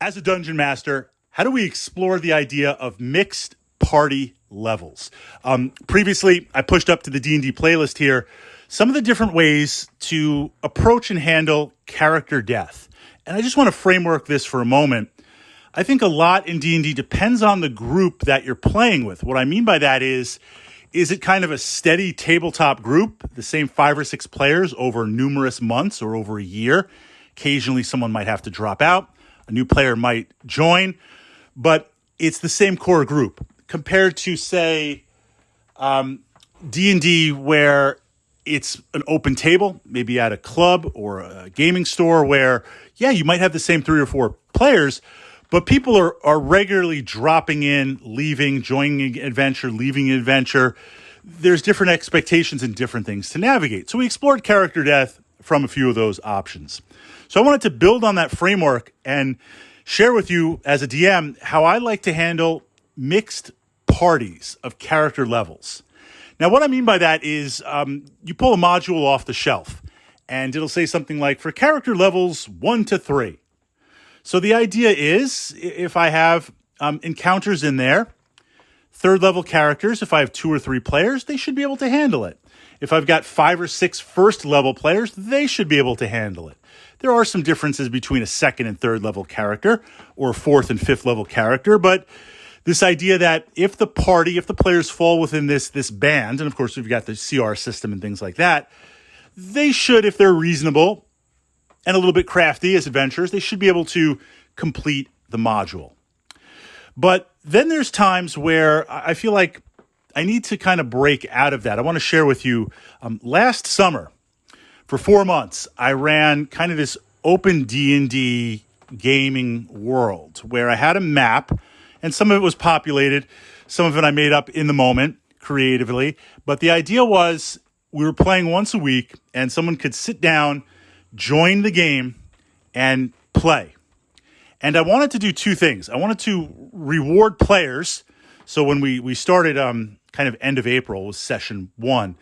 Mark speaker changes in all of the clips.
Speaker 1: As a dungeon master, how do we explore the idea of mixed party levels? Previously, I pushed up to the D&D playlist here some of the different ways to approach and handle character death. And I just want to framework this for a moment. I think a lot in D&D depends on the group that you're playing with. What I mean by that is it kind of a steady tabletop group, the same 5 or 6 players over numerous months or over a year? Occasionally, someone might have to drop out. A new player might join, but it's the same core group compared to, say, D&D where it's an open table, maybe at a club or a gaming store where, yeah, you might have the same 3 or 4 players, but people are regularly dropping in, leaving, joining an adventure, leaving an adventure. There's different expectations and different things to navigate. So we explored character death from a few of those options. So I wanted to build on that framework and share with you as a DM how I like to handle mixed parties of character levels. Now, what I mean by that is you pull a module off the shelf and it'll say something like for character levels 1 to 3. So the idea is if I have encounters in there, 3rd level characters, if I have 2 or 3 players, they should be able to handle it. If I've got 5 or 6 1st level players, they should be able to handle it. There are some differences between a 2nd and 3rd level character or a 4th and 5th level character, but this idea that if the players fall within this band, and of course we've got the CR system and things like that, they should, if they're reasonable and a little bit crafty as adventurers, they should be able to complete the module. But then there's times where I feel like I need to kind of break out of that. I want to share with you, last summer, for 4 months, I ran kind of this open D&D gaming world where I had a map, and some of it was populated, some of it I made up in the moment creatively. But the idea was we were playing once a week, and someone could sit down, join the game, and play. And I wanted to do 2 things. I wanted to reward players. So when we started kind of end of April was session 1.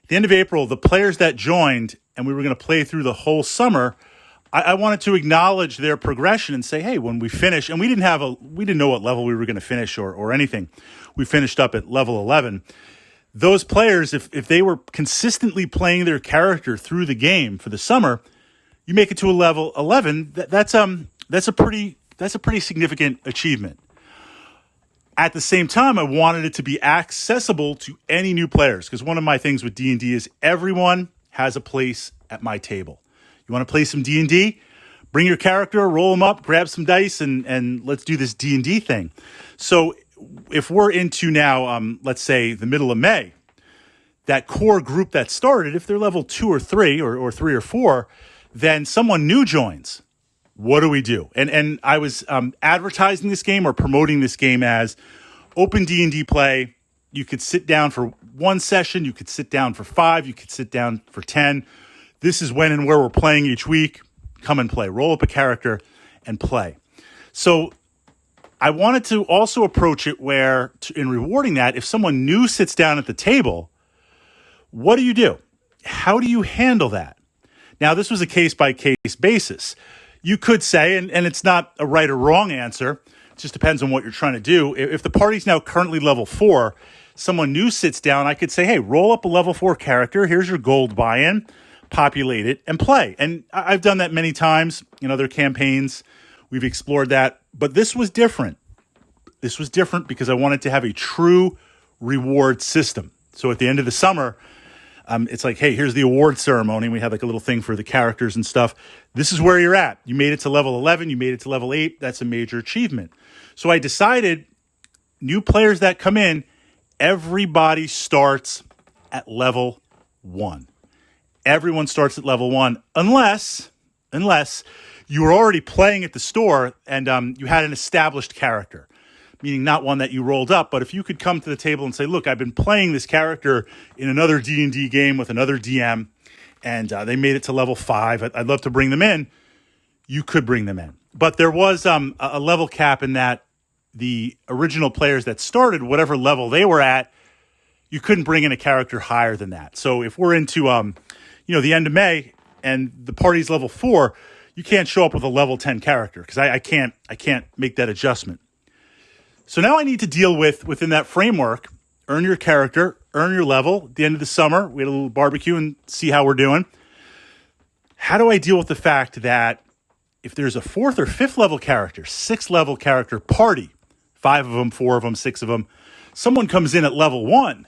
Speaker 1: At the end of April, the players that joined and we were going to play through the whole summer, I wanted to acknowledge their progression and say, hey, when we finish, and we didn't know what level we were going to finish or anything. We finished up at level 11. Those players, if they were consistently playing their character through the game for the summer, you make it to a level 11. That's a pretty significant achievement. At the same time, I wanted it to be accessible to any new players because one of my things with D&D is everyone has a place at my table. You want to play some D&D? Bring your character, roll them up, grab some dice, and let's do this D&D thing. So if we're into now, let's say the middle of May, that core group that started, if they're level 2 or 3 or 3 or 4, then someone new joins. What do we do? And I was advertising this game or promoting this game as open D&D play. You could sit down for 1 session. You could sit down for 5. You could sit down for 10. This is when and where we're playing each week. Come and play. Roll up a character and play. So I wanted to also approach it where, in rewarding that, if someone new sits down at the table, what do you do? How do you handle that? Now, this was a case-by-case basis. You could say, and it's not a right or wrong answer, it just depends on what you're trying to do. If the party's now currently level 4, someone new sits down, I could say, hey, roll up a level 4 character. Here's your gold buy-in. Populate it and play. And I've done that many times in other campaigns. We've explored that. But this was different. This was different because I wanted to have a true reward system. So at the end of the summer, it's like, hey, here's the award ceremony. We have like a little thing for the characters and stuff. This is where you're at. You made it to level 11. You made it to level 8. That's a major achievement. So I decided new players that come in, everybody starts at level 1. Everyone starts at level 1 unless you were already playing at the store and you had an established character, meaning not one that you rolled up, but if you could come to the table and say, look, I've been playing this character in another D&D game with another DM, and they made it to level 5. I'd love to bring them in. You could bring them in. But there was a level cap in that the original players that started, whatever level they were at, you couldn't bring in a character higher than that. So if we're into the end of May and the party's level 4, you can't show up with a level 10 character because I can't make that adjustment. So now I need to deal with, within that framework, earn your character, earn your level. At the end of the summer, we had a little barbecue and see how we're doing. How do I deal with the fact that if there's a 4th or 5th level character, 6th level character party, 5 of them, 4 of them, 6 of them, someone comes in at level 1,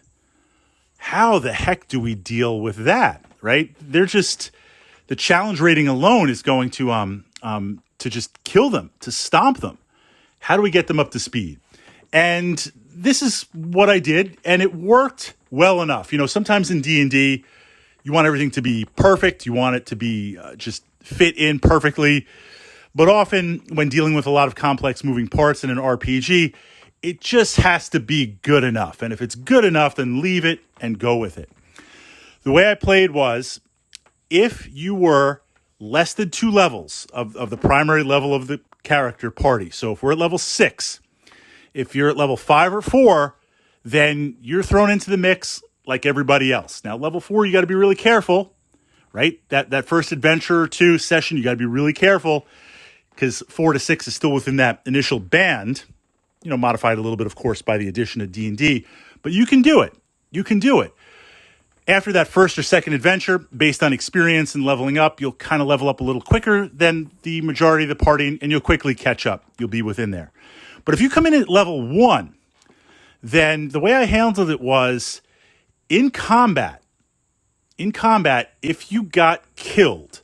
Speaker 1: how the heck do we deal with that, right? They're just, the challenge rating alone is going to just kill them, to stomp them. How do we get them up to speed? And this is what I did, and it worked well enough. You know, sometimes in D&D, you want everything to be perfect. You want it to be just fit in perfectly. But often when dealing with a lot of complex moving parts in an RPG, it just has to be good enough. And if it's good enough, then leave it and go with it. The way I played was, if you were less than 2 levels of the primary level of the character party, so if we're at level 6, if you're at level 5 or 4, then you're thrown into the mix like everybody else. Now, level 4, you got to be really careful, right? That first adventure or 2 session, you got to be really careful because 4 to 6 is still within that initial band, you know, modified a little bit, of course, by the addition of D&D. But you can do it. You can do it. After that first or second adventure, based on experience and leveling up, you'll kind of level up a little quicker than the majority of the party, and you'll quickly catch up. You'll be within there. But if you come in at level 1, then the way I handled it was, in combat, if you got killed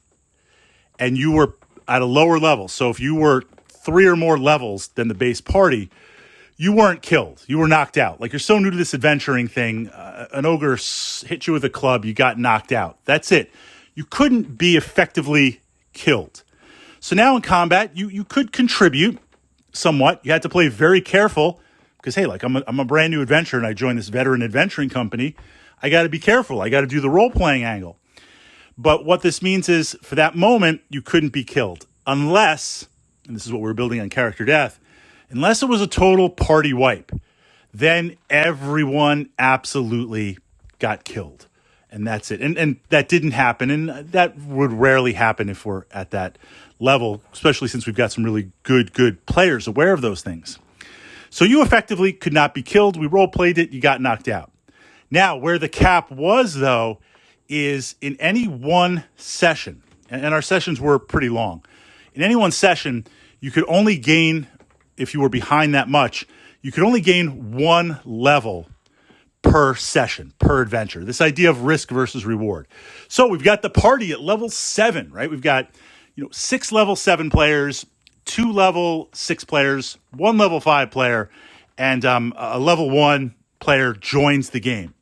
Speaker 1: and you were at a lower level, so if you were 3 or more levels than the base party, you weren't killed. You were knocked out. Like, you're so new to this adventuring thing, an ogre hit you with a club, you got knocked out. That's it. You couldn't be effectively killed. So now in combat, you could contribute somewhat. You had to play very careful because, hey, like, I'm a brand new adventurer and I joined this veteran adventuring company. I got to be careful. I got to do the role-playing angle. But what this means is, for that moment, you couldn't be killed unless, and this is what we're building on character death, unless it was a total party wipe. Then everyone absolutely got killed. And that's it. And that didn't happen. And that would rarely happen if we're at that level, especially since we've got some really good players aware of those things. So you effectively could not be killed. We role-played it. You got knocked out. Now, where the cap was, though, is in any one session, and our sessions were pretty long. In any one session, you could only gain, if you were behind that much, you could only gain 1 level per session, per adventure. This idea of risk versus reward. So we've got the party at level 7, right? We've got 6 level 7 players, 2 level 6 players, 1 level 5 player, and a level 1 player joins the game.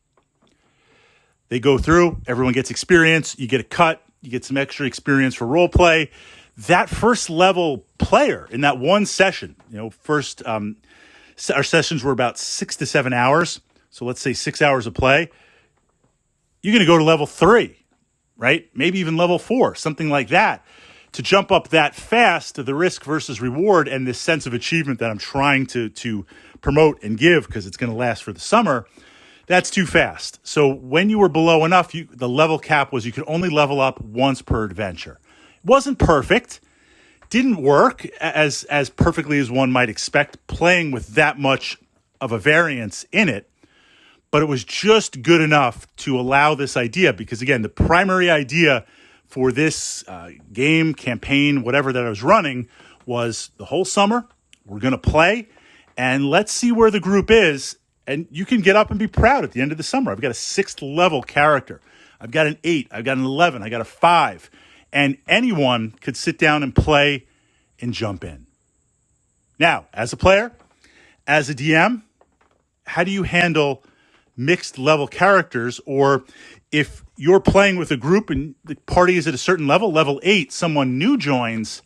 Speaker 1: They go through, everyone gets experience, you get a cut, you get some extra experience for role play. That first level player in that one session, our sessions were about 6 to 7 hours. So let's say 6 hours of play. You're going to go to level 3, right? Maybe even level 4, something like that. To jump up that fast to the risk versus reward and this sense of achievement that I'm trying to promote and give, because it's going to last for the summer, that's too fast. So when you were below enough, the level cap was you could only level up once per adventure. It wasn't perfect. Didn't work as perfectly as one might expect, playing with that much of a variance in it. But it was just good enough to allow this idea, because, again, the primary idea for this game, campaign, whatever that I was running, was the whole summer, we're going to play, and let's see where the group is. And you can get up and be proud at the end of the summer. I've got a 6th level character. I've got an 8. I've got an 11. I got a 5. And anyone could sit down and play and jump in. Now, as a player, as a DM, how do you handle mixed level characters? Or if you're playing with a group and the party is at a certain level, level 8, someone new joins,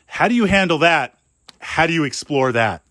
Speaker 1: how do you handle that? How do you explore that?